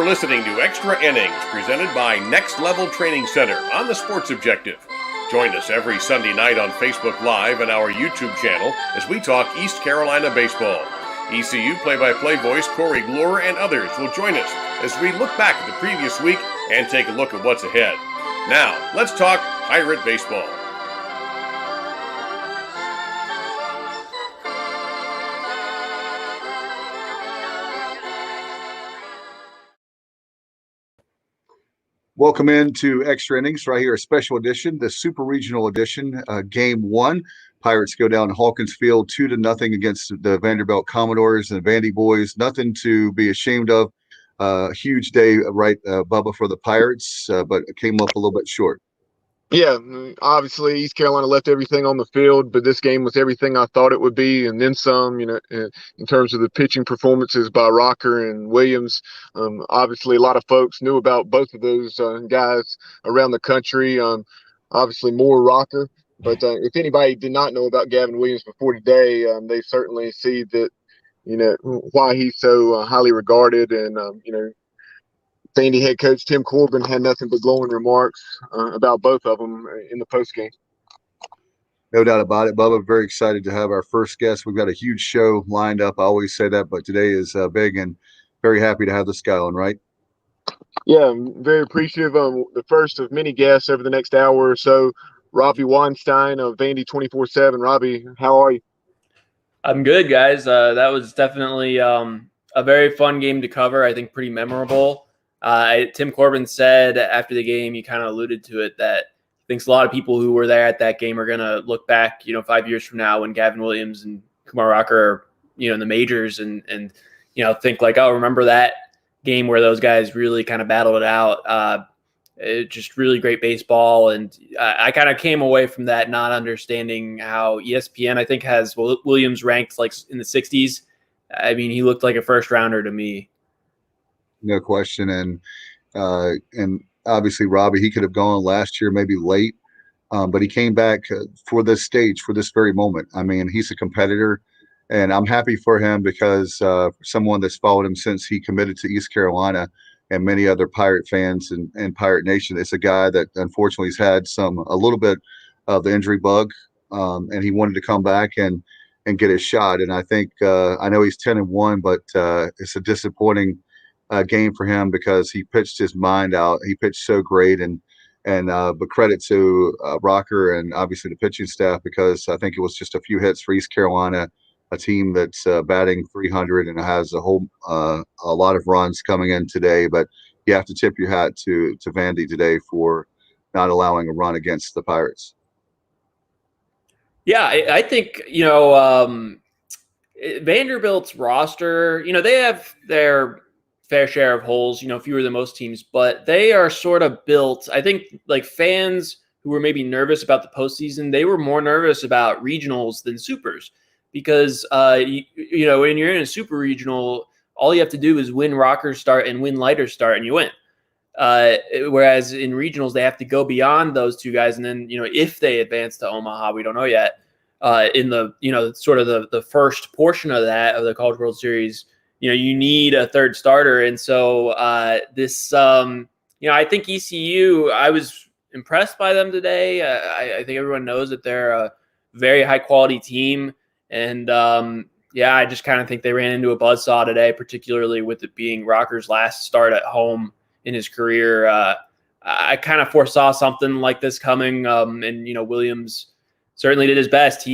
You're listening to Extra Innings, presented by Next Level Training Center on the Sports Objective. Join us every Sunday night on Facebook Live and our YouTube channel as we talk East Carolina baseball. ECU play-by-play voice Corey Glore and others will join us as we look back at the previous week and take a look at what's ahead. Now, let's talk Pirate baseball. Welcome into Extra Innings right here, a special edition, the Super Regional Edition, Game 1. Pirates go down to Hawkins Field 2-0 against the Vanderbilt Commodores and Vandy boys. Nothing to be ashamed of. Huge day, right, Bubba, for the Pirates, but it came up a little bit short. Yeah, obviously East Carolina left everything on the field, but this game was everything I thought it would be, and then some, in terms of the pitching performances by Rocker and Williams. Obviously, a lot of folks knew about both of those guys around the country. Obviously, more Rocker, but if anybody did not know about Gavin Williams before today, they certainly see that, why he's so highly regarded, and, Vandy head coach Tim Corbin had nothing but glowing remarks about both of them in the postgame. No doubt about it, Bubba. Very excited to have our first guest. We've got a huge show lined up. I always say that, but today is big, and very happy to have this guy on, right? Yeah, I'm very appreciative. The first of many guests over the next hour or so, Robbie Weinstein of Vandy 24/7. Robbie, how are you? I'm good, guys. That was definitely a very fun game to cover. I think pretty memorable. Tim Corbin said after the game, he kind of alluded to it, that he thinks a lot of people who were there at that game are going to look back, 5 years from now when Gavin Williams and Kumar Rocker are, in the majors and think like, oh, remember that game where those guys really kind of battled it out. Just really great baseball. And I kind of came away from that not understanding how ESPN, I think, has Williams ranked like in the 60s. I mean, he looked like a first rounder to me. No question. And obviously, Robbie, he could have gone last year, maybe late, but he came back for this stage, for this very moment. I mean, he's a competitor, and I'm happy for him because someone that's followed him since he committed to East Carolina and many other Pirate fans and Pirate Nation. It's a guy that unfortunately has had a little bit of the injury bug, and he wanted to come back and get his shot. And I think I know he's 10-1, but it's a disappointing game for him because he pitched his mind out. He pitched so great, but credit to Rocker and obviously the pitching staff, because I think it was just a few hits for East Carolina, a team that's batting 300 and has a lot of runs coming in today. But you have to tip your hat to Vandy today for not allowing a run against the Pirates. Yeah, I think Vanderbilt's roster, they have their fair share of holes, fewer than most teams, but they are sort of built. I think like fans who were maybe nervous about the postseason, they were more nervous about regionals than supers, because when you're in a super regional, all you have to do is win Rocker start and win Lighter start and you win. Whereas in regionals, they have to go beyond those two guys. And then, if they advance to Omaha, we don't know yet, in the, sort of the first portion of that, of the College World Series, you need a third starter. And so I think ECU, I was impressed by them today. I think everyone knows that they're a very high quality team. And I just kind of think they ran into a buzzsaw today, particularly with it being Rocker's last start at home in his career. I kind of foresaw something like this coming. And Williams certainly did his best.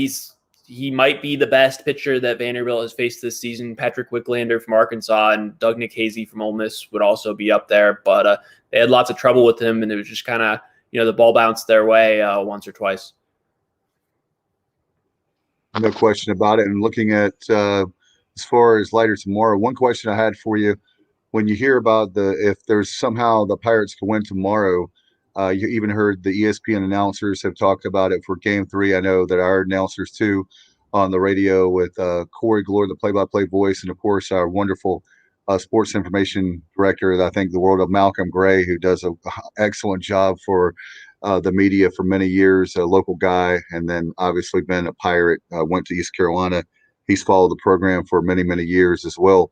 He might be the best pitcher that Vanderbilt has faced this season. Patrick Wicklander from Arkansas and Doug Nikhazy from Ole Miss would also be up there, but they had lots of trouble with him, and it was just kind of, the ball bounced their way once or twice. No question about it. And looking at as far as Lighter tomorrow, one question I had for you, when you hear about if there's somehow the Pirates can win tomorrow, you even heard the ESPN announcers have talked about it for Game 3. I know that our announcers, too, on the radio with Corey Glore, the play-by-play voice, and, of course, our wonderful sports information director, I think the world of Malcolm Gray, who does an excellent job for the media for many years, a local guy, and then obviously been a Pirate, went to East Carolina. He's followed the program for many, many years as well.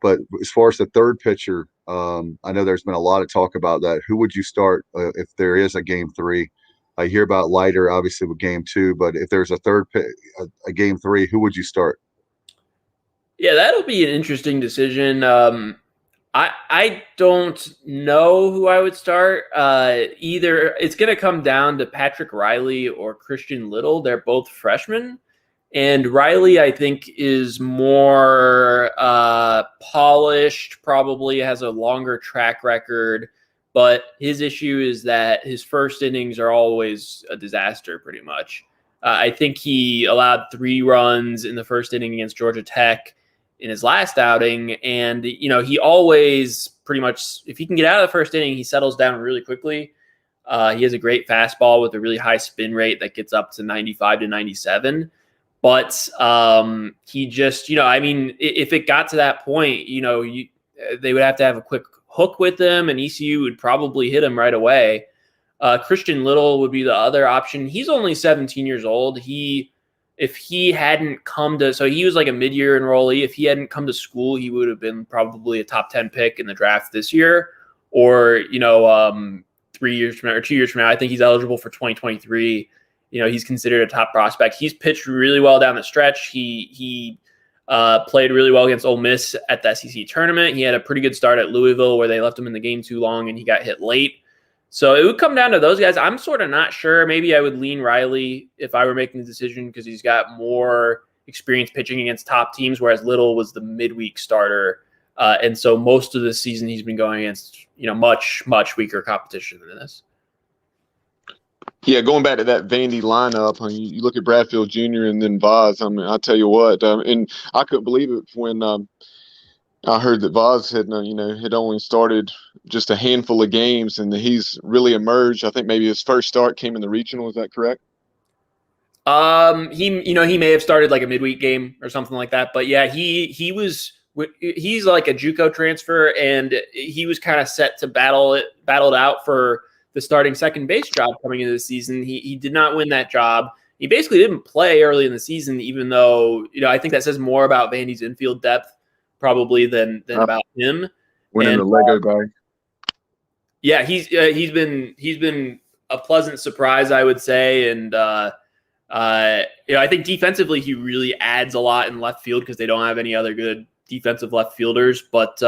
But as far as the third pitcher, I know there's been a lot of talk about that. Who would you start if there is a game 3? I hear about Leiter, obviously, with game 2, but if there's a third pick, a game 3, who would you start? Yeah, that'll be an interesting decision. I don't know who I would start. Either it's going to come down to Patrick Riley or Christian Little. They're both freshmen. And Riley, I think, is more polished, probably has a longer track record. But his issue is that his first innings are always a disaster, pretty much. I think he allowed 3 runs in the first inning against Georgia Tech in his last outing. And, he always pretty much, if he can get out of the first inning, he settles down really quickly. He has a great fastball with a really high spin rate that gets up to 95 to 97. But he just, if it got to that point, they would have to have a quick hook with him, and ECU would probably hit him right away. Christian Little would be the other option. He's only 17 years old. If he hadn't come to, so he was like a mid-year enrollee. If he hadn't come to school, he would have been probably a top 10 pick in the draft this year, or 3 years from now or 2 years from now. I think he's eligible for 2023. He's considered a top prospect. He's pitched really well down the stretch. He played really well against Ole Miss at the SEC tournament. He had a pretty good start at Louisville where they left him in the game too long and he got hit late. So it would come down to those guys. I'm sort of not sure. Maybe I would lean Riley if I were making the decision because he's got more experience pitching against top teams, whereas Little was the midweek starter. And so most of the season he's been going against, much, much weaker competition than this. Yeah, going back to that Vandy lineup, you look at Bradfield Jr. and then Vaz. I'll tell you what, and I couldn't believe it when I heard that Vaz had only started just a handful of games, and he's really emerged. I think maybe his first start came in the regional. Is that correct? He may have started like a midweek game or something like that, but yeah, he's like a JUCO transfer, and he was kind of set to battle it out for the starting second base job coming into the season. He did not win that job. He basically didn't play early in the season, even though, I think that says more about Vandy's infield depth probably than about him. Winning the Lego guy. Yeah, he's been a pleasant surprise, I would say. And, I think defensively he really adds a lot in left field because they don't have any other good defensive left fielders. But,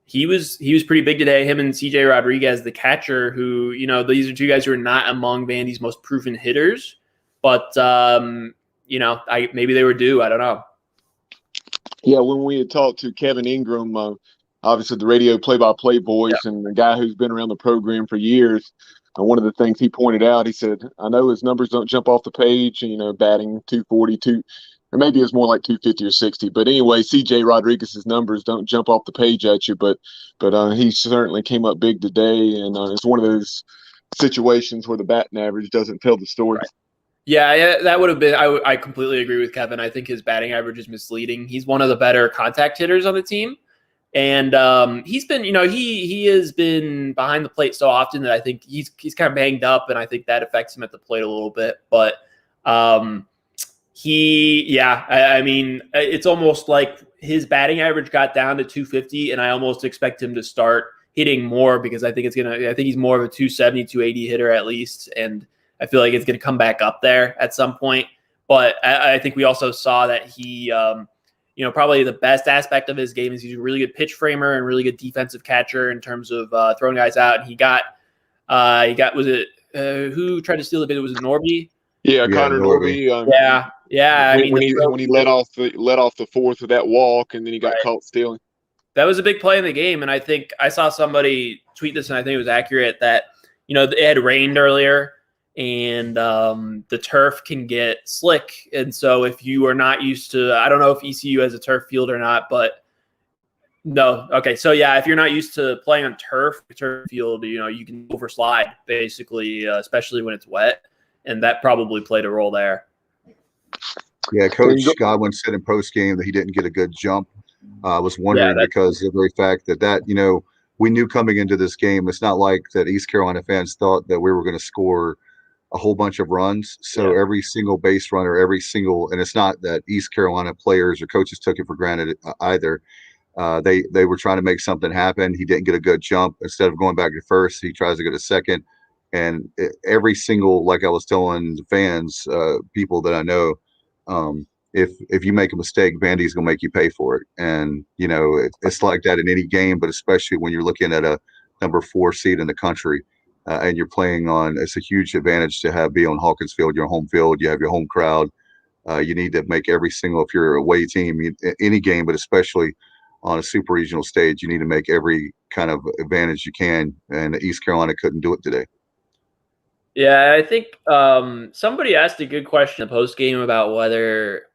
he was pretty big today. Him and CJ Rodriguez, the catcher, who, these are two guys who are not among Vandy's most proven hitters, but maybe they were due. I don't know. Yeah, when we had talked to Kevin Ingram, obviously the radio play-by-play voice, and the guy who's been around the program for years, one of the things he pointed out, he said, I know his numbers don't jump off the page, batting 242. Or maybe it's more like 250 or 60. But anyway, C.J. Rodriguez's numbers don't jump off the page at you. But he certainly came up big today, and it's one of those situations where the batting average doesn't tell the story. Right. Yeah, that would have been. I completely agree with Kevin. I think his batting average is misleading. He's one of the better contact hitters on the team, and he's been, he has been behind the plate so often that I think he's kind of banged up, and I think that affects him at the plate a little bit. But it's almost like his batting average got down to 250, and I almost expect him to start hitting more because I think he's more of a 270, 280 hitter at least, and I feel like it's going to come back up there at some point. But I think we also saw that he, probably the best aspect of his game is he's a really good pitch framer and really good defensive catcher in terms of throwing guys out. And he got who tried to steal the bid? Was it Norby? Yeah, Connor Norby. Yeah. When he let off the fourth with that walk, and then he got caught stealing. That was a big play in the game, and I think I saw somebody tweet this, and I think it was accurate that it had rained earlier, and the turf can get slick, and so if you are not used to, I don't know if ECU has a turf field or not, but no, okay, so yeah, if you're not used to playing on turf field, you can overslide basically, especially when it's wet, and that probably played a role there. Yeah, Coach Godwin said in post game that he didn't get a good jump. I was wondering because of the very fact that we knew coming into this game, it's not like that East Carolina fans thought that we were going to score a whole bunch of runs. So every single base runner, and it's not that East Carolina players or coaches took it for granted either. They were trying to make something happen. He didn't get a good jump. Instead of going back to first, he tries to go to second. And every single, like I was telling the fans, people that I know, if you make a mistake, Vandy's going to make you pay for it. And, it's like that in any game, but especially when you're looking at a number 4 seed in the country and you're playing it's a huge advantage to be on Hawkins Field, your home field, you have your home crowd. You need to make every single, if you're a away team, any game, but especially on a super regional stage, you need to make every kind of advantage you can. And East Carolina couldn't do it today. Yeah, I think somebody asked a good question in the post game about whether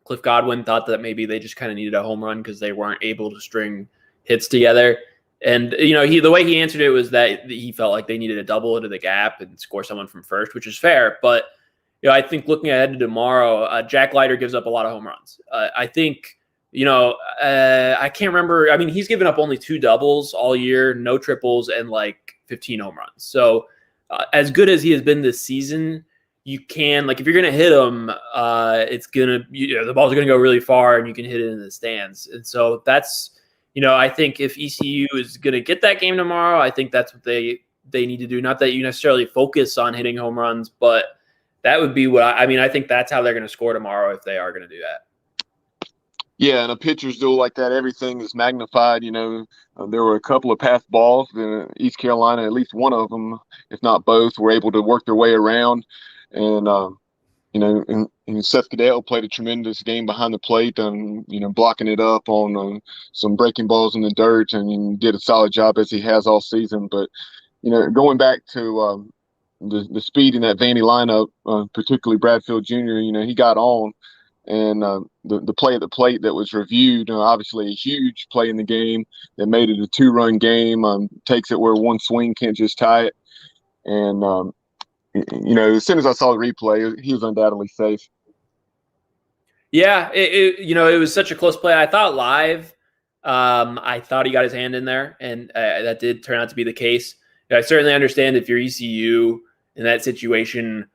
Cliff Godwin thought that maybe they just kind of needed a home run because they weren't able to string hits together. And, the way he answered it was that he felt like they needed a double into the gap and score someone from first, which is fair. But, I think looking ahead to tomorrow, Jack Leiter gives up a lot of home runs. I think, I can't remember. I mean, he's given up only 2 doubles all year, no triples, and like 15 home runs. So as good as he has been this season, you can, if you're going to hit him, it's going to, the ball's going to go really far and you can hit it in the stands. And so that's, I think if ECU is going to get that game tomorrow, I think that's what they need to do. Not that you necessarily focus on hitting home runs, but that would be what I think that's how they're going to score tomorrow if they are going to do that. Yeah, and a pitcher's duel like that, everything is magnified. There were a couple of pass balls. East Carolina, at least one of them, if not both, were able to work their way around. And, and Seth Goodell played a tremendous game behind the plate and, blocking it up on some breaking balls in the dirt, and did a solid job as he has all season. But, going back to the speed in that Vandy lineup, particularly Bradfield Jr., he got on. And the play at the plate that was reviewed, obviously a huge play in the game that made it a 2-run game, takes it where one swing can't just tie it. And, as soon as I saw the replay, he was undoubtedly safe. Yeah, it was such a close play. I thought live, I thought he got his hand in there, and that did turn out to be the case. I certainly understand if you're ECU in that situation,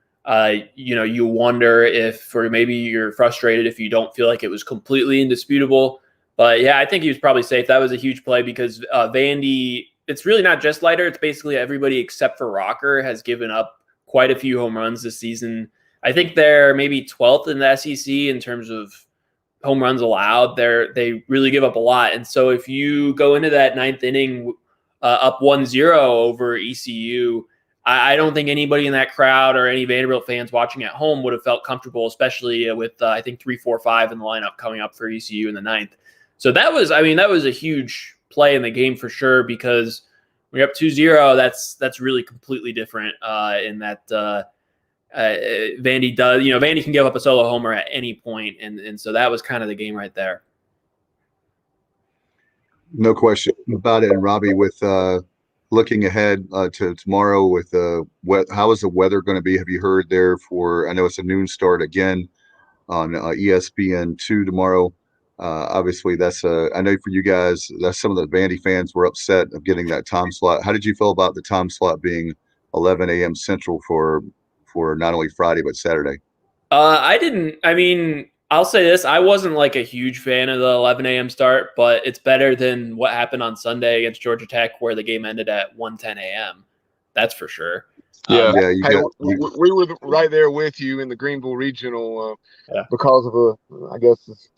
you wonder if, or maybe you're frustrated if you don't feel like it was completely indisputable. But yeah, I think he was probably safe. That was a huge play because Vandy, it's really not just Leiter. It's basically everybody except for Rocker has given up quite a few home runs this season. I think they're maybe 12th in the SEC in terms of home runs allowed. They really give up a lot. And so if you go into that 9th inning up 1-0 over ECU, I don't think anybody in that crowd or any Vanderbilt fans watching at home would have felt comfortable, especially with, I think, 3, 4, 5 in the lineup coming up for ECU in the 9th. So that was a huge play in the game for sure, because when you're up 2-0, that's really completely different in that Vandy does, Vandy can give up a solo homer at any point. And so that was kind of the game right there. No question about it. And Robbie, with looking ahead to tomorrow, with how is the weather going to be? Have you heard there I know it's a noon start again on ESPN2 tomorrow. Obviously, that's I know for you guys, that's some of the Vandy fans were upset of getting that time slot. How did you feel about the time slot being 11 a.m. Central for not only Friday but Saturday? I'll say this. I wasn't like a huge fan of the 11 a.m. start, but it's better than what happened on Sunday against Georgia Tech where the game ended at 1:10 a.m. That's for sure. Yeah, we were right there with you in the Greenville Regional because of a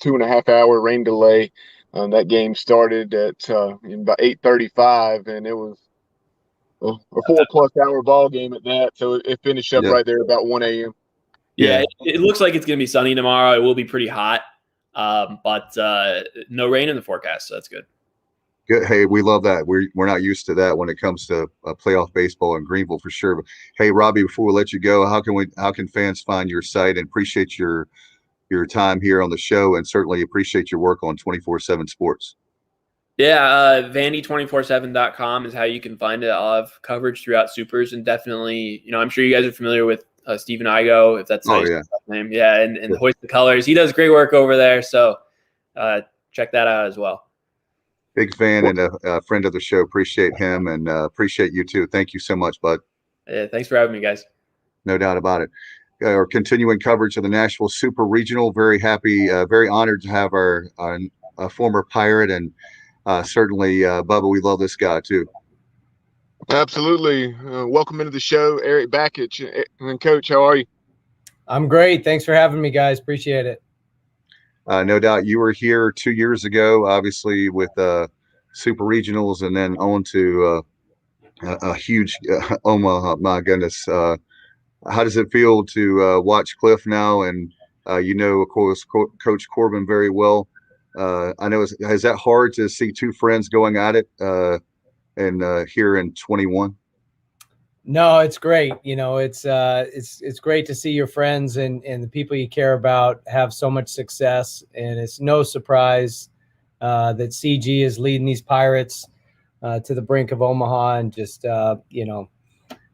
2.5 hour rain delay. That game started at about 8:35, and it was a 4+ hour ball game at that. So it finished up right there about 1 a.m. Yeah, it looks like it's going to be sunny tomorrow. It will be pretty hot, but no rain in the forecast, so that's good. Good. Hey, we love that. We're not used to that when it comes to playoff baseball in Greenville for sure. But hey, Robbie, before we let you go, how can fans find your site? And appreciate your time here on the show, and certainly appreciate your work on 24/7 Sports. Yeah, Vandy247.com is how you can find it. I'll have coverage throughout Supers, and definitely, I'm sure you guys are familiar with Stephen Igo, if that's his name. Yeah, and Hoist the Colors. He does great work over there, so check that out as well. Big fan and a friend of the show. Appreciate him, and appreciate you too. Thank you so much, bud. Yeah, thanks for having me, guys. No doubt about it. Our continuing coverage of the Nashville Super Regional. Very happy, very honored to have our a former Pirate, and certainly, Bubba, we love this guy too. Absolutely. Welcome into the show, Eric Backich. And Coach, how are you? I'm great. Thanks for having me, guys. Appreciate it. No doubt you were here 2 years ago, obviously with Super Regionals, and then on to a huge Omaha. My goodness. How does it feel to watch Cliff now? And of course, Coach Corbin very well. I know, is that hard to see two friends going at it and here in 21? No, it's great. It's great to see your friends and the people you care about have so much success. And it's no surprise that CG is leading these Pirates to the brink of Omaha. And just,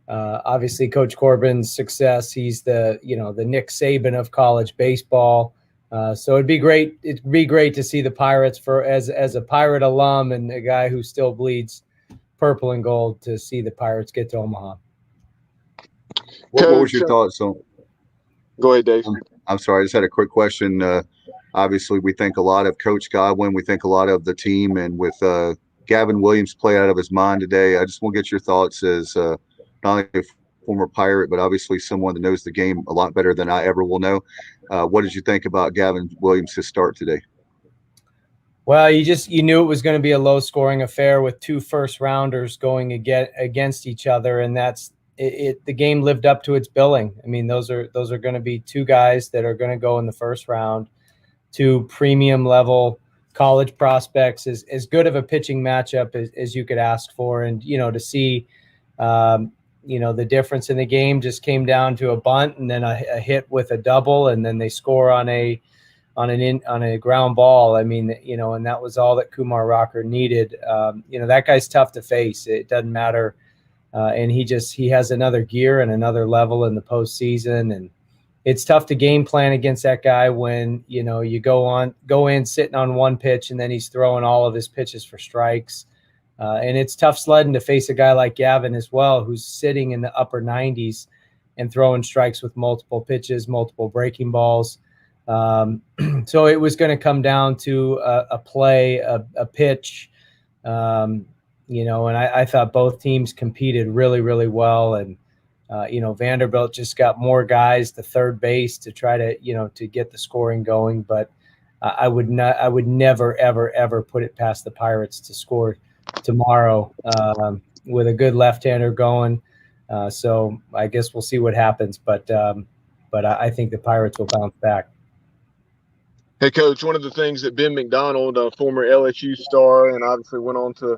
obviously Coach Corbin's success. He's the Nick Saban of college baseball. So it'd be great. It'd be great to see the Pirates as a Pirate alum and a guy who still bleeds purple and gold, to see the Pirates get to Omaha. What was your thoughts on? Go ahead, Dave. I'm sorry, I just had a quick question. Obviously, we think a lot of Coach Godwin. We think a lot of the team, and with Gavin Williams play out of his mind today, I just want to get your thoughts as not only a former Pirate, but obviously someone that knows the game a lot better than I ever will know. What did you think about Gavin Williams' start today? Well, you knew it was going to be a low-scoring affair with two first-rounders going against each other, and that's it. The game lived up to its billing. I mean, those are going to be two guys that are going to go in the first round, two premium-level college prospects, as good of a pitching matchup as you could ask for. And to see, the difference in the game just came down to a bunt and then a hit with a double, and then they score on a ground ball. I mean, and that was all that Kumar Rocker needed. That guy's tough to face. It doesn't matter. And he has another gear and another level in the postseason. And it's tough to game plan against that guy when, you go in sitting on one pitch and then he's throwing all of his pitches for strikes. And it's tough sledding to face a guy like Gavin as well, who's sitting in the upper 90s and throwing strikes with multiple pitches, multiple breaking balls. So it was going to come down to a play, a pitch, and I thought both teams competed really, really well. And, Vanderbilt just got more guys to third base to try to get the scoring going. But I would never, ever, ever put it past the Pirates to score tomorrow with a good left-hander going. So I guess we'll see what happens. But I think the Pirates will bounce back. Hey, Coach, one of the things that Ben McDonald, a former LSU star, and obviously went on to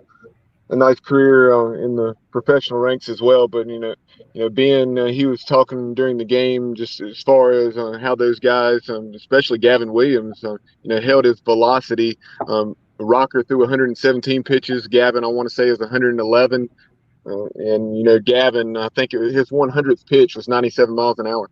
a nice career in the professional ranks as well. But, Ben, he was talking during the game just as far as how those guys, especially Gavin Williams, held his velocity. Rocker threw 117 pitches. Gavin, I want to say, is 111. And Gavin, I think his 100th pitch was 97 miles an hour.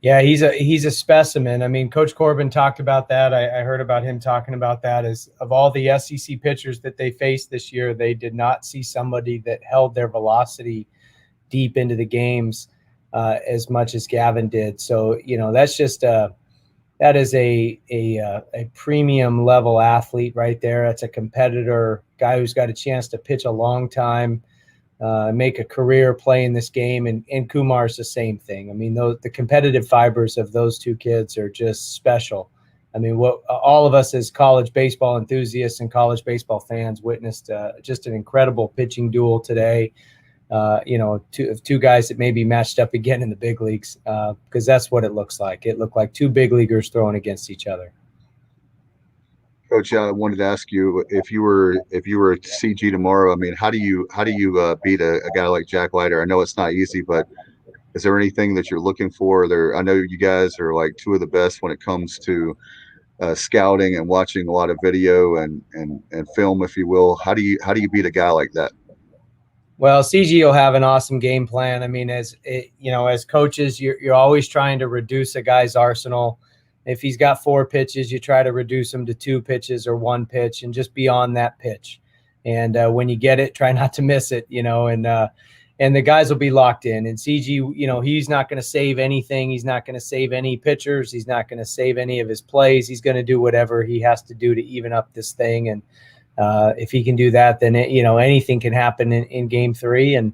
Yeah, he's a specimen. I mean, Coach Corbin talked about that. I heard about him talking about that. As of all the SEC pitchers that they faced this year, they did not see somebody that held their velocity deep into the games as much as Gavin did. So, that's just that is a premium level athlete right there. That's a competitor, guy who's got a chance to pitch a long time, make a career playing this game. And Kumar's the same thing. I mean, the competitive fibers of those two kids are just special. I mean, what all of us as college baseball enthusiasts and college baseball fans witnessed just an incredible pitching duel today. Two guys that may be matched up again in the big leagues, because that's what it looks like. It looked like two big leaguers throwing against each other. Coach, I wanted to ask you, if you were at CG tomorrow, I mean, how do you beat a guy like Jack Leiter? I know it's not easy, but is there anything that you're looking for there? I know you guys are like two of the best when it comes to scouting and watching a lot of video and film, if you will. How do you beat a guy like that? Well, CG will have an awesome game plan. I mean, as coaches, you're always trying to reduce a guy's arsenal. If he's got 4 pitches, you try to reduce him to 2 pitches or 1 pitch and just be on that pitch. And when you get it, try not to miss it, and the guys will be locked in. And CG, you know, he's not going to save anything. He's not going to save any pitchers. He's not going to save any of his plays. He's going to do whatever he has to do to even up this thing. And if he can do that, then anything can happen in Game 3. And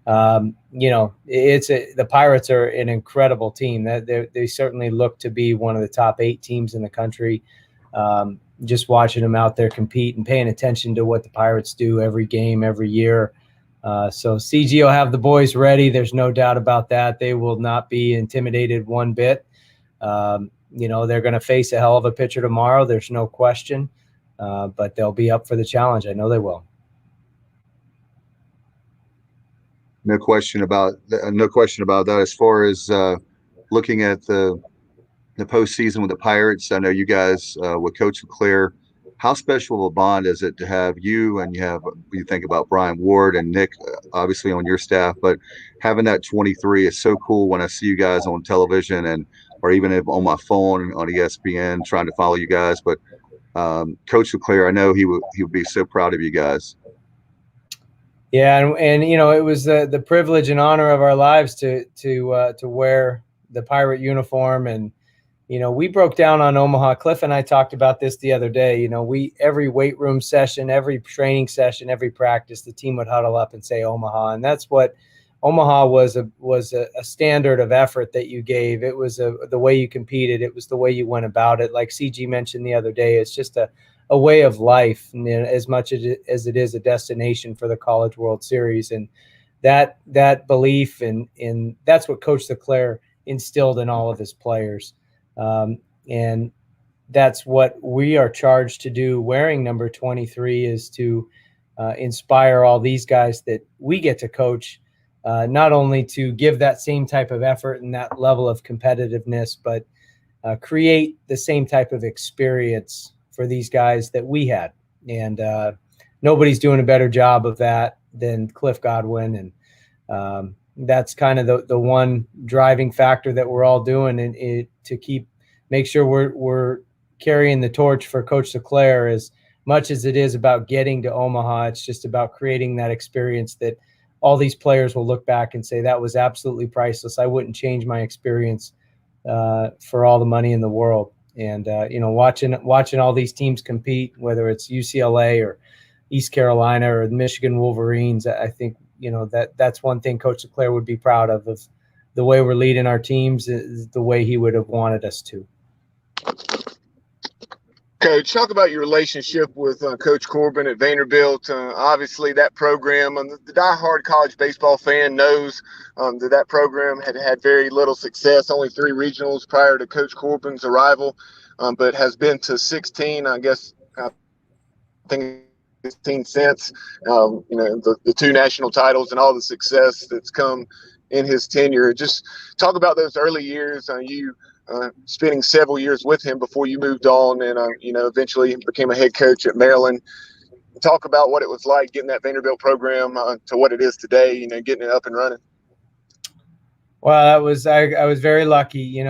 the Pirates are an incredible team. They certainly look to be one of the top 8 teams in the country. Just watching them out there compete and paying attention to what the Pirates do every game, every year. So CG will have the boys ready. There's no doubt about that. They will not be intimidated one bit. They're going to face a hell of a pitcher tomorrow. There's no question. But they'll be up for the challenge. I know they will. No question about that. As far as looking at the postseason with the Pirates, I know you guys with Coach LeClaire. How special of a bond is it to have you and you think about Brian Ward and Nick, obviously on your staff, but having that 23 is so cool when I see you guys on television or even if on my phone on ESPN trying to follow you guys. But Coach LeClaire, I know he would be so proud of you guys. Yeah, and it was the privilege and honor of our lives to wear the Pirate uniform. And we broke down on Omaha. Cliff and I talked about this the other day. Every weight room session, every training session, every practice, the team would huddle up and say Omaha, and that's what Omaha was a standard of effort that you gave. It was the way you competed. It was the way you went about it. Like CG mentioned the other day, it's just a way of life, and as much as it is a destination for the College World Series. And that belief in that's what Coach LeClaire instilled in all of his players. And that's what we are charged to do wearing number 23, is to inspire all these guys that we get to coach, not only to give that same type of effort and that level of competitiveness, but create the same type of experience for these guys that we had. And nobody's doing a better job of that than Cliff Godwin. And that's kind of the one driving factor that we're all doing, and to make sure we're carrying the torch for Coach LeClaire. As much as it is about getting to Omaha, it's just about creating that experience that all these players will look back and say, that was absolutely priceless. I wouldn't change my experience for all the money in the world. And watching all these teams compete, whether it's UCLA or East Carolina or the Michigan Wolverines, I think that's one thing Coach LeClaire would be proud of the way we're leading our teams, is the way he would have wanted us to. Coach, talk about your relationship with Coach Corbin at Vanderbilt. Obviously, that program, the diehard college baseball fan knows that program had very little success, only 3 regionals prior to Coach Corbin's arrival, but has been to 16, I guess, I think 16 since. The 2 national titles and all the success that's come in his tenure. Just talk about those early years. You spending several years with him before you moved on and eventually became a head coach at Maryland. Talk about what it was like getting that Vanderbilt program to what it is today, getting it up and running. Well, I was very lucky,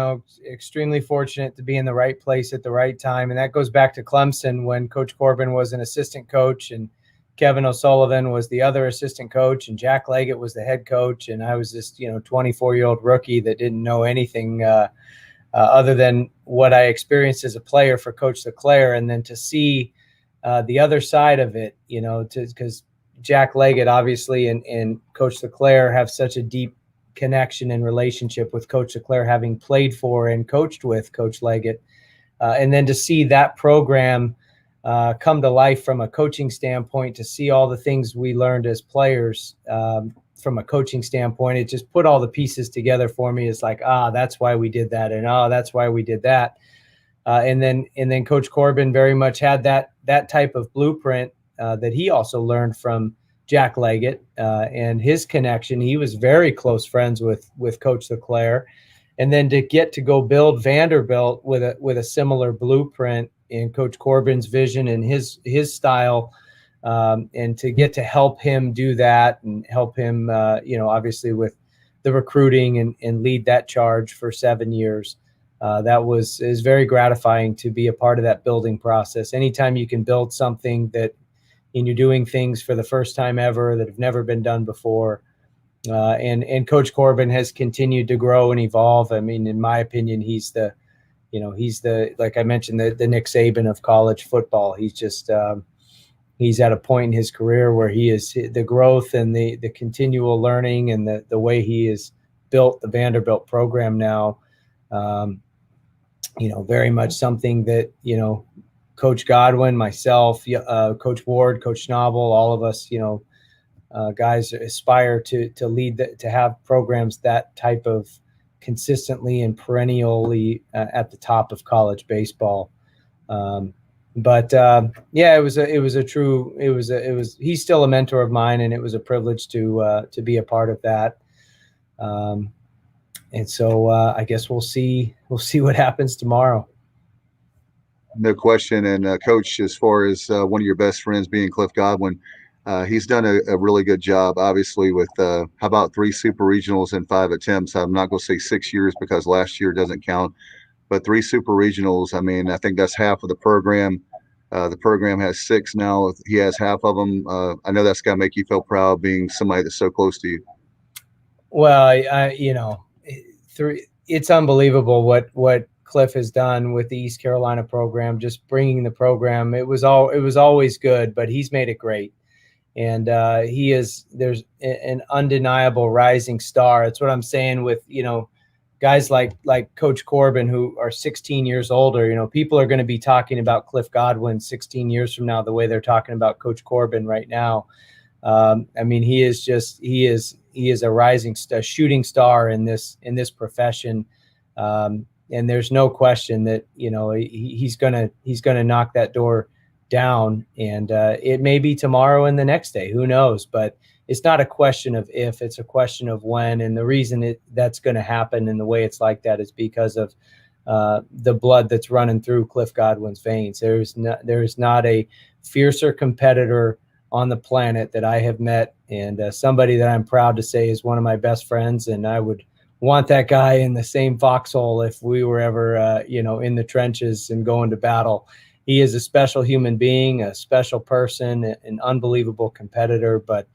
extremely fortunate to be in the right place at the right time. And that goes back to Clemson, when Coach Corbin was an assistant coach and Kevin O'Sullivan was the other assistant coach and Jack Leggett was the head coach. And I was this, 24-year-old rookie that didn't know anything other than what I experienced as a player for Coach LeClaire. And then to see the other side of it, because Jack Leggett obviously and Coach LeClaire have such a deep connection and relationship with Coach LeClaire, having played for and coached with Coach Leggett. And then to see that program come to life from a coaching standpoint, to see all the things we learned as players from a coaching standpoint, it just put all the pieces together for me. It's like, that's why we did that. And that's why we did that. And then Coach Corbin very much had that type of blueprint that he also learned from Jack Leggett and his connection. He was very close friends with Coach LeClaire. And then to get to go build Vanderbilt with a similar blueprint in Coach Corbin's vision and his style, and to get to help him do that and help him, obviously with the recruiting and lead that charge for 7 years. Is very gratifying to be a part of that building process. Anytime you can build something and you're doing things for the first time ever that have never been done before, And Coach Corbin has continued to grow and evolve. I mean, in my opinion, he's the, like I mentioned, the Nick Saban of college football. He's just he's at a point in his career where he is the growth and the continual learning and the way he has built the Vanderbilt program now. Very much something that, Coach Godwin, myself, Coach Ward, Coach Schnabel, all of us, guys aspire to lead, to have programs that type of consistently and perennially at the top of college baseball. He's still a mentor of mine, and it was a privilege to be a part of that. And so I guess we'll see what happens tomorrow. No question. And Coach, as far as one of your best friends being Cliff Godwin, he's done a really good job, obviously, with how about 3 super regionals in 5 attempts. I'm not going to say 6 years because last year doesn't count, but 3 super regionals. I mean, I think that's half of the program. The program has 6 now. He has half of them. I know that's got to make you feel proud being somebody that's so close to you. Well, it's unbelievable what Cliff has done with the East Carolina program, just bringing the program. It was always good, but he's made it great. And there's an undeniable rising star. That's what I'm saying with, guys like Coach Corbin, who are 16 years older. People are going to be talking about Cliff Godwin 16 years from now the way they're talking about Coach Corbin right now. I mean, he is a rising shooting star in this profession. And there's no question that, he's gonna knock that door down, and it may be tomorrow and the next day, who knows, but it's not a question of if, it's a question of when. And the reason that's going to happen and the way it's like that is because of the blood that's running through Cliff Godwin's veins. There is not a fiercer competitor on the planet that I have met, and somebody that I'm proud to say is one of my best friends. And I would want that guy in the same foxhole if we were ever, in the trenches and going to battle. He is a special human being, a special person, an unbelievable competitor, but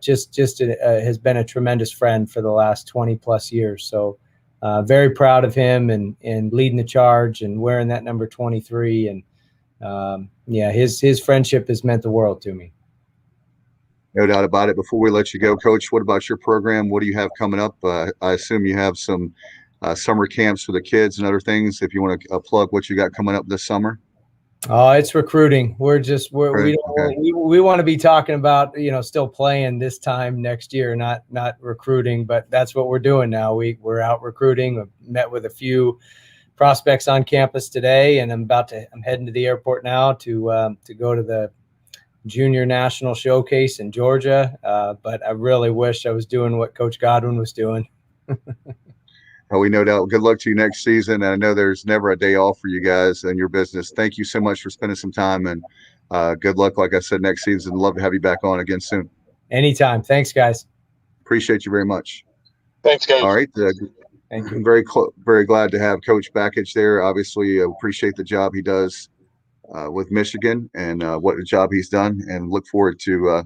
just has been a tremendous friend for the last 20 plus years. So very proud of him and leading the charge and wearing that number 23. And his friendship has meant the world to me. No doubt about it. Before we let you go, Coach, what about your program? What do you have coming up? I assume you have some summer camps for the kids and other things. If you want to plug what you got coming up this summer. Oh, it's recruiting. We want to be talking about, still playing this time next year, not recruiting, but that's what we're doing now. We're out recruiting. I've met with a few prospects on campus today, and I'm heading to the airport now to go to the Junior National Showcase in Georgia. But I really wish I was doing what Coach Godwin was doing. We no doubt. Good luck to you next season. I know there's never a day off for you guys and your business. Thank you so much for spending some time, and good luck, like I said, next season. Love to have you back on again soon. Anytime. Thanks, guys. Appreciate you very much. Thanks, Coach. All right. Thank you. Very glad to have Coach Bakich there. Obviously, appreciate the job he does with Michigan and what a job he's done, and look forward to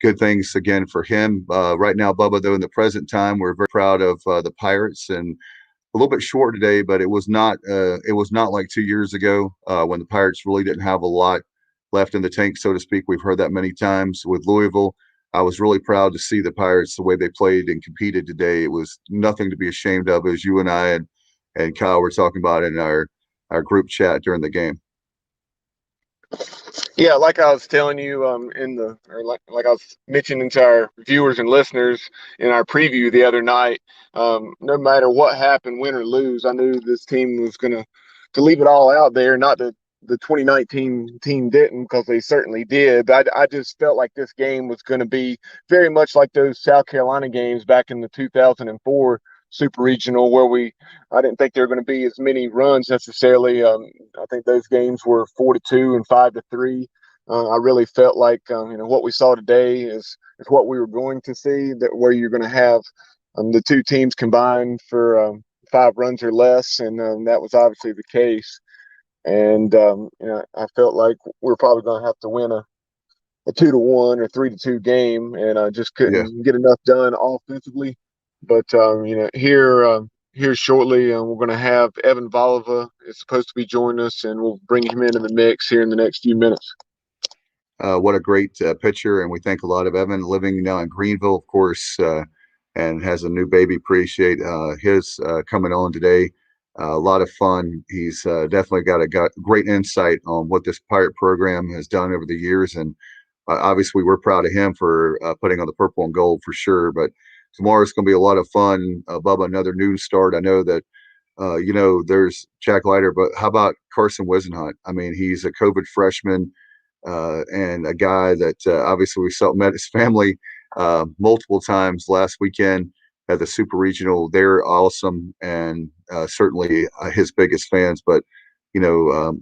good things again for him. Right now, Bubba, though, in the present time, we're very proud of the Pirates, and a little bit short today, but it was not like 2 years ago when the Pirates really didn't have a lot left in the tank, so to speak. We've heard that many times with Louisville. I was really proud to see the Pirates, the way they played and competed today. It was nothing to be ashamed of, as you and I and Kyle were talking about in our group chat during the game. Yeah, like I was telling you like I was mentioning to our viewers and listeners in our preview the other night, no matter what happened, win or lose, I knew this team was going to leave it all out there. Not that the 2019 team didn't, because they certainly did. But I just felt like this game was going to be very much like those South Carolina games back in the 2004 Super Regional, where I didn't think there were going to be as many runs necessarily. I think those games were 4-2 and 5-3. I really felt like what we saw today is what we were going to see, that where you're going to have the two teams combined for 5 runs or less, and that was obviously the case. And I felt like we're probably going to have to win a 2-1 or 3-2 game, and I just couldn't get enough done offensively. But here shortly, we're going to have Evan Voliva is supposed to be joining us, and we'll bring him into the mix here in the next few minutes. What a great pitcher, and we thank a lot of Evan, living now in Greenville, of course, and has a new baby. Appreciate his coming on today. A lot of fun. He's definitely got great insight on what this Pirate program has done over the years, and obviously we're proud of him for putting on the purple and gold for sure. But tomorrow's going to be a lot of fun. Bubba, another noon start. I know that there's Jack Leiter, but how about Carson Wisenhunt? I mean, he's a COVID freshman. And a guy that obviously met his family multiple times last weekend at the Super Regional. They're awesome, and certainly his biggest fans. But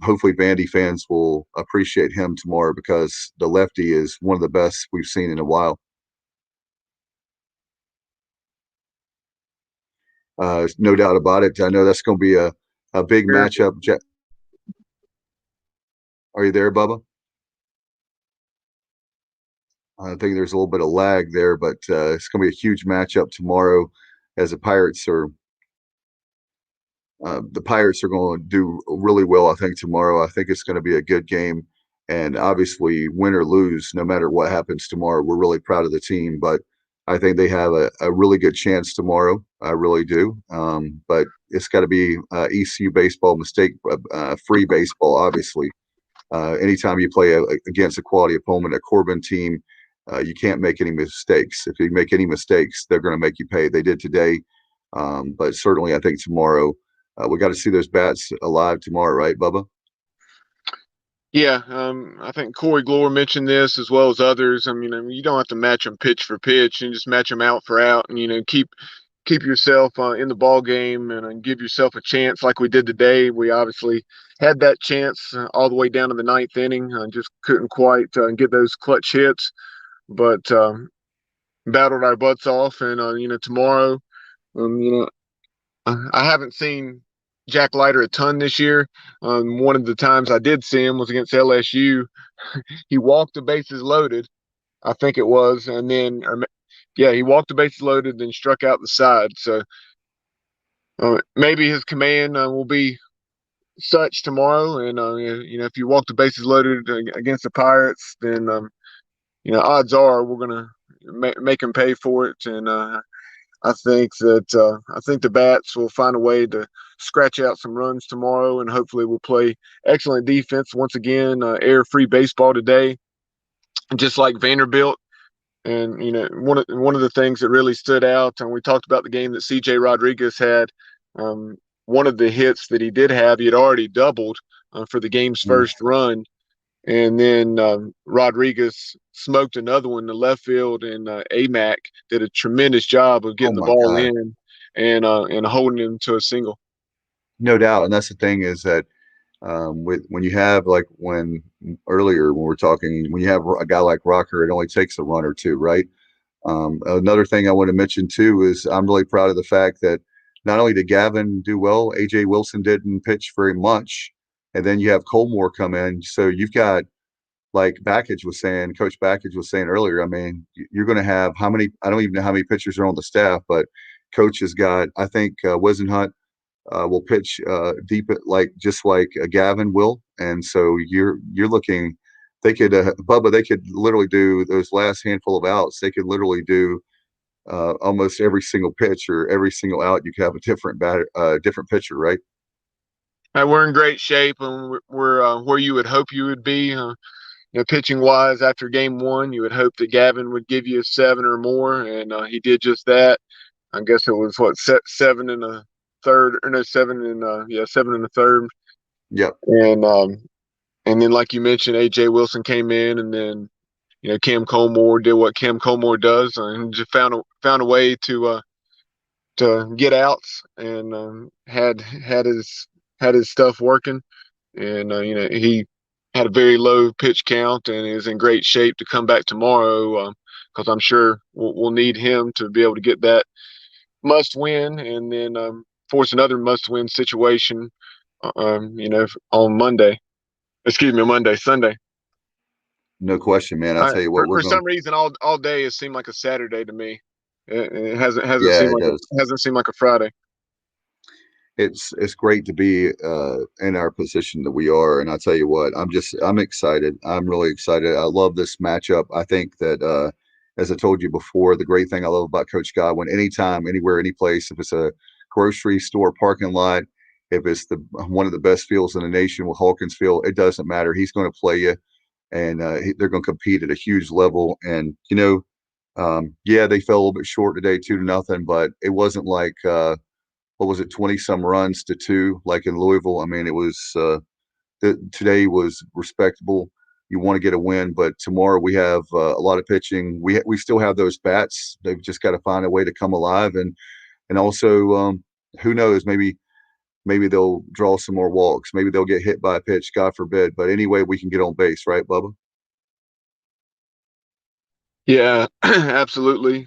hopefully Vandy fans will appreciate him tomorrow, because the lefty is one of the best we've seen in a while. No doubt about it. I know that's going to be a big matchup. Are you there, Bubba? I think there's a little bit of lag there, but it's going to be a huge matchup tomorrow, as the Pirates are going to do really well, I think, tomorrow. I think it's going to be a good game, and obviously, win or lose, no matter what happens tomorrow, we're really proud of the team. But I think they have a really good chance tomorrow. I really do. But it's got to be ECU baseball, mistake-free baseball, obviously. Anytime you play against a quality opponent, a Corbin team, you can't make any mistakes. If you make any mistakes, they're going to make you pay. They did today, but certainly I think tomorrow we got to see those bats alive tomorrow, right, Bubba? Yeah, I think Corey Glore mentioned this as well as others. I mean, you don't have to match them pitch for pitch, and just match them out for out, and keep yourself in the ball game, and give yourself a chance like we did today. We obviously had that chance all the way down to the ninth inning. Just couldn't quite get those clutch hits, but battled our butts off. And tomorrow, I haven't seen Jack Leiter a ton this year. One of the times I did see him was against LSU. He walked the bases loaded, I think it was, and then he walked the bases loaded, then struck out the side. So maybe his command will be such tomorrow. And if you walk the bases loaded against the Pirates, then odds are we're gonna make him pay for it. And I think the bats will find a way to scratch out some runs tomorrow, and hopefully we'll play excellent defense once again. Error-free baseball today, just like Vanderbilt. And one of the things that really stood out, and we talked about the game that C.J. Rodriguez had. One of the hits that he did have, he had already doubled for the game's first run, and then Rodriguez smoked another one in the left field, and Amac did a tremendous job of getting the ball in and holding him to a single. No doubt, and that's the thing is that when you have, like when we're talking, when you have a guy like Rocker, it only takes a run or two, right? Another thing I want to mention too is I'm really proud of the fact that not only did Gavin do well, AJ Wilson didn't pitch very much, and then you have Colmore come in, so you've got, like Coach Backage was saying earlier. I mean, you're going to have how many? I don't even know how many pitchers are on the staff, but Coach has got. I think Wisenhunt will pitch deep, just like Gavin will, and so you're looking. They could Bubba. They could literally do those last handful of outs. They could literally do almost every single pitch or every single out. You could have a different pitcher, right? We're in great shape, and we're where you would hope you would be. Pitching wise, after game one, you would hope that Gavin would give you a 7 or more, and he did just that. I guess it was 7 in the third, or no, 7 in 7 in the third. Yep. And then, like you mentioned, AJ Wilson came in, and then Cam Colmore did what Cam Colmore does, and just found a way to get outs, and had his stuff working, and he had a very low pitch count and is in great shape to come back tomorrow, because I'm sure we'll need him to be able to get that must win, and then force another must win situation on Sunday. No question, man. I tell you what, we're For going. some reason, all day it seemed like a Saturday to me. It Yeah, it does. hasn't seemed like a Friday. It's great to be in our position that we are, and I tell you what, I'm excited. I'm really excited. I love this matchup. I think that as I told you before, the great thing I love about Coach Godwin, anytime, anywhere, any place, if it's a grocery store parking lot, if it's one of the best fields in the nation with Hawkins Field, it doesn't matter. He's going to play you, and they're going to compete at a huge level. And yeah, they fell a little bit short today, 2-0, but it wasn't like what was it, 20 some runs to 2, like in Louisville. I mean, it was today was respectable. You want to get a win, but tomorrow we have a lot of pitching. We still have those bats. They've just got to find a way to come alive, and also who knows, maybe they'll draw some more walks. Maybe they'll get hit by a pitch, God forbid. But anyway, we can get on base, right, Bubba? Yeah, absolutely.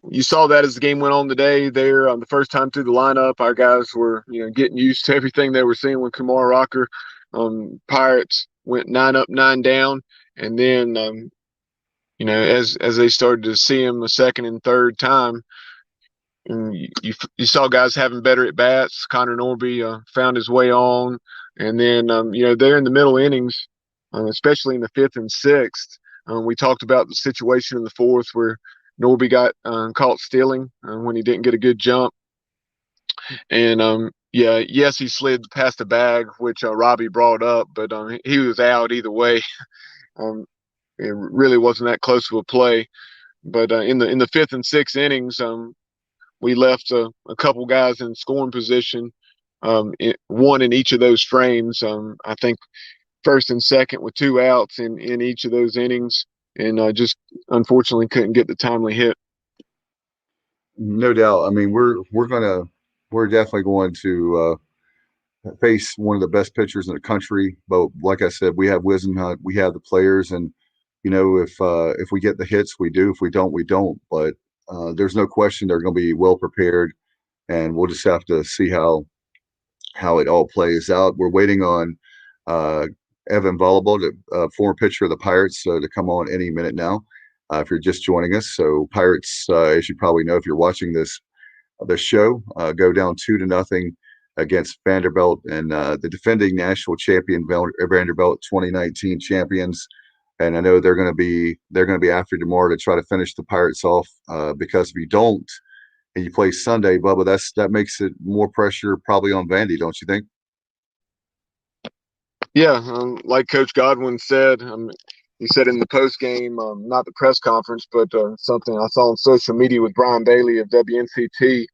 You saw that as the game went on today. There, the first time through the lineup, our guys were getting used to everything they were seeing with Kumar Rocker. Pirates went 9 up, 9 down, and then as they started to see him a second and third time, and you saw guys having better at bats. Connor Norby found his way on, and then there in the middle innings, especially in the 5th and 6th, we talked about the situation in the 4th where Norby got caught stealing when he didn't get a good jump, and yes, he slid past the bag, which Robbie brought up, but he was out either way. It really wasn't that close of a play, but in the 5th and 6th innings, we left a couple guys in scoring position, one in each of those frames. I think first and second with 2 outs in each of those innings, and just unfortunately couldn't get the timely hit. No doubt. I mean, we're definitely going to face one of the best pitchers in the country. But like I said, we have Wisenhunt, we have the players, and if we get the hits, we do. If we don't, we don't. But there's no question they're going to be well prepared, and we'll just have to see how it all plays out. We're waiting on Evan Voliva, the former pitcher of the Pirates, to come on any minute now. If you're just joining us, so Pirates, as you probably know, if you're watching this show, go down 2-0 against Vanderbilt, and the defending national champion Vanderbilt, 2019 champions. And I know they're going to be after tomorrow to try to finish the Pirates off, because if you don't and you play Sunday, Bubba, that makes it more pressure probably on Vandy, don't you think? Yeah, like Coach Godwin said, he said in the post game, not the press conference, but something I saw on social media with Brian Bailey of WNCT.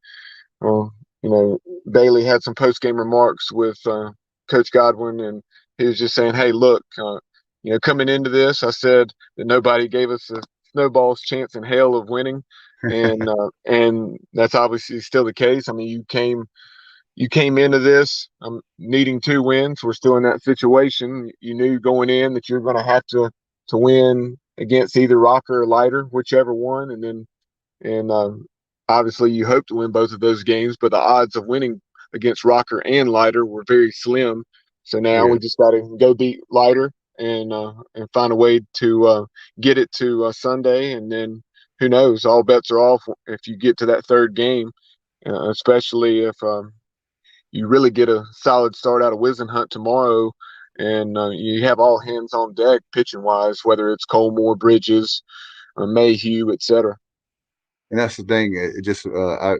Bailey had some post game remarks with Coach Godwin, and he was just saying, "Hey, look, coming into this, I said that nobody gave us a snowball's chance in hell of winning, and that's obviously still the case. I mean, you came into this needing 2 wins. We're still in that situation. You knew going in that you're going to have to win against either Rocker or Leiter, whichever one, and obviously you hope to win both of those games, but the odds of winning against Rocker and Leiter were very slim. So now we just got to go beat Leiter and find a way to get it to Sunday, and then who knows? All bets are off if you get to that 3rd game, especially if you really get a solid start out of Wisenhunt tomorrow, and you have all hands on deck pitching wise, whether it's Colmore, Bridges, Mayhew, etc. And that's the thing. It just I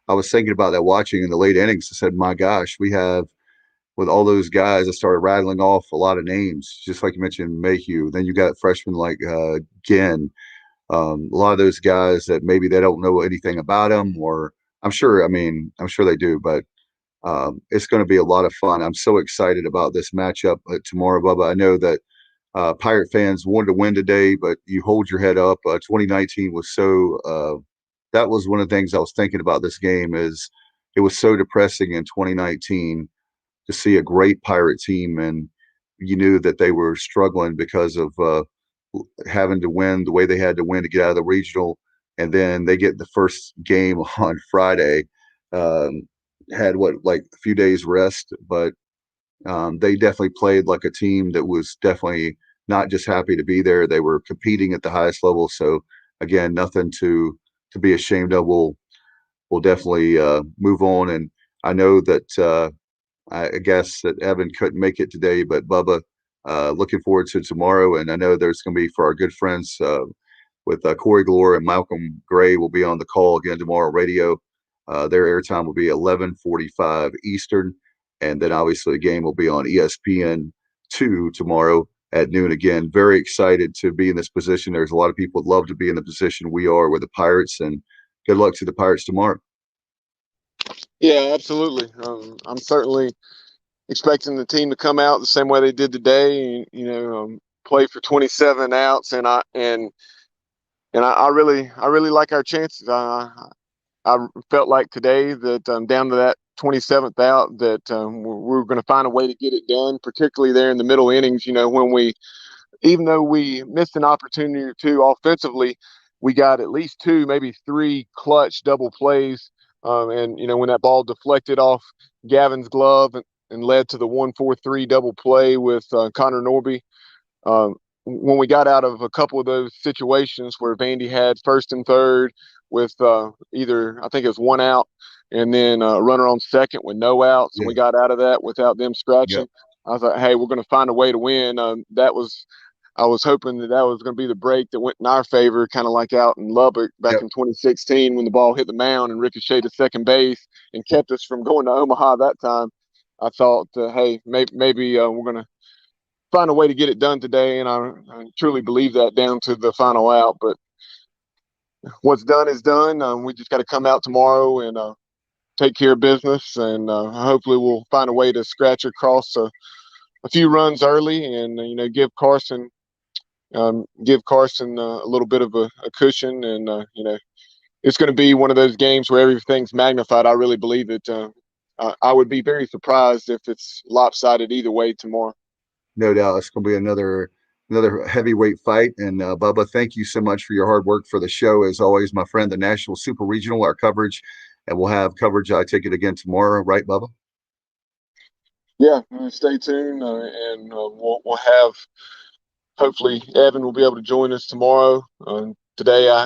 was thinking about that watching in the late innings. I said, my gosh, we have, with all those guys, I started rattling off a lot of names, just like you mentioned, Mayhew. Then you got freshmen like Ginn. A lot of those guys that maybe they don't know anything about them, or I'm sure they do, but it's going to be a lot of fun. I'm so excited about this matchup tomorrow, Bubba. I know that Pirate fans wanted to win today, but you hold your head up. 2019 was that was one of the things I was thinking about this game, is it was so depressing in 2019 to see a great Pirate team, and you knew that they were struggling because of having to win the way they had to win to get out of the regional, and then they get the first game on Friday. Had like a few days rest, but they definitely played like a team that was definitely not just happy to be there. They were competing at the highest level. So again, nothing to be ashamed of. We'll definitely move on. And I know that I guess that Evan couldn't make it today, but Bubba, looking forward to tomorrow. And I know there's going to be, for our good friends with Corey Glore and Malcolm Gray, will be on the call again tomorrow radio. Their airtime will be 11:45 Eastern. And then obviously the game will be on ESPN2 tomorrow at noon again. Very excited to be in this position. There's a lot of people who would love to be in the position we are with the Pirates, and good luck to the Pirates tomorrow. Yeah, absolutely. I'm certainly expecting the team to come out the same way they did today. Play for 27 outs, and I really like our chances. I felt like today that down to that 27th out that we're going to find a way to get it done, particularly there in the middle innings. Even though we missed an opportunity or two offensively, we got at least 2, maybe 3 clutch double plays. When that ball deflected off Gavin's glove and led to the 1-4-3 double play with Connor Norby. When we got out of a couple of those situations where Vandy had first and third with either, I think it was 1 out, and then a runner on second with no outs, and we got out of that without them scratching. Yep. I was like, hey, we're going to find a way to win. I was hoping that was going to be the break that went in our favor, kind of like out in Lubbock back in 2016 when the ball hit the mound and ricocheted to second base and kept us from going to Omaha that time. I thought, hey, maybe we're going to find a way to get it done today, and I truly believe that down to the final out. But what's done is done. We just got to come out tomorrow and take care of business, and hopefully we'll find a way to scratch across a few runs early and give Carson a little bit of a cushion. And it's going to be one of those games where everything's magnified. I really believe it. I would be very surprised if it's lopsided either way tomorrow. No doubt, it's going to be another heavyweight fight. And Bubba, thank you so much for your hard work for the show. As always, my friend, the Nashville Super Regional, our coverage, and we'll have coverage, I take it, again tomorrow, right, Bubba? Yeah, stay tuned, and we'll have, hopefully Evan will be able to join us tomorrow. Today,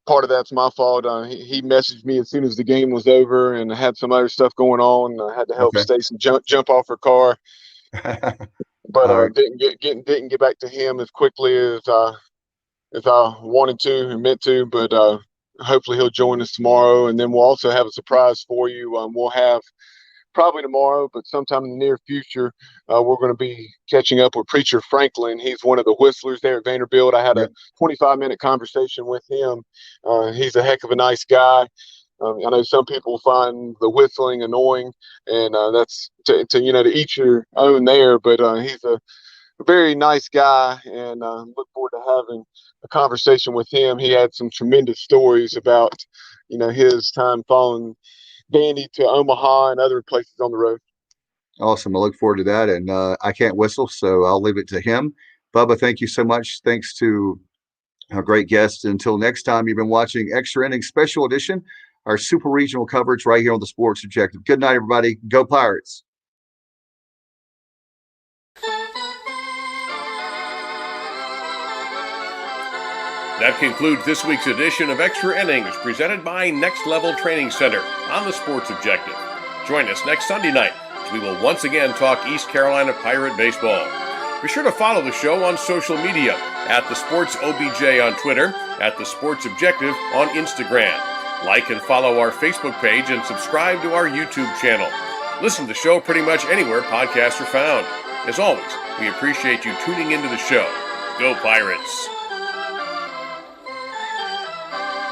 part of that's my fault. He messaged me as soon as the game was over, and I had some other stuff going on. I had to help Stacy jump off her car, but didn't get back to him as quickly as I wanted to and meant to. But hopefully he'll join us tomorrow, and then we'll also have a surprise for you. We'll have, probably tomorrow, but sometime in the near future, we're going to be catching up with Preacher Franklin. He's one of the whistlers there at Vanderbilt. I had a 25-minute conversation with him. He's a heck of a nice guy. I know some people find the whistling annoying, and that's to each your own there, but he's a very nice guy, and look forward to having a conversation with him. He had some tremendous stories about, his time following Vandy to Omaha and other places on the road. Awesome. I look forward to that. And I can't whistle, so I'll leave it to him. Bubba, thank you so much. Thanks to our great guests. Until next time, you've been watching Extra Innings Special Edition, our super regional coverage right here on the Sports Objective. Good night, everybody. Go Pirates. That concludes this week's edition of Extra Innings, presented by Next Level Training Center on the Sports Objective. Join us next Sunday night as we will once again talk East Carolina Pirate baseball. Be sure to follow the show on social media at The Sports OBJ on Twitter, at The Sports Objective on Instagram. Like and follow our Facebook page and subscribe to our YouTube channel. Listen to the show pretty much anywhere podcasts are found. As always, we appreciate you tuning into the show. Go Pirates!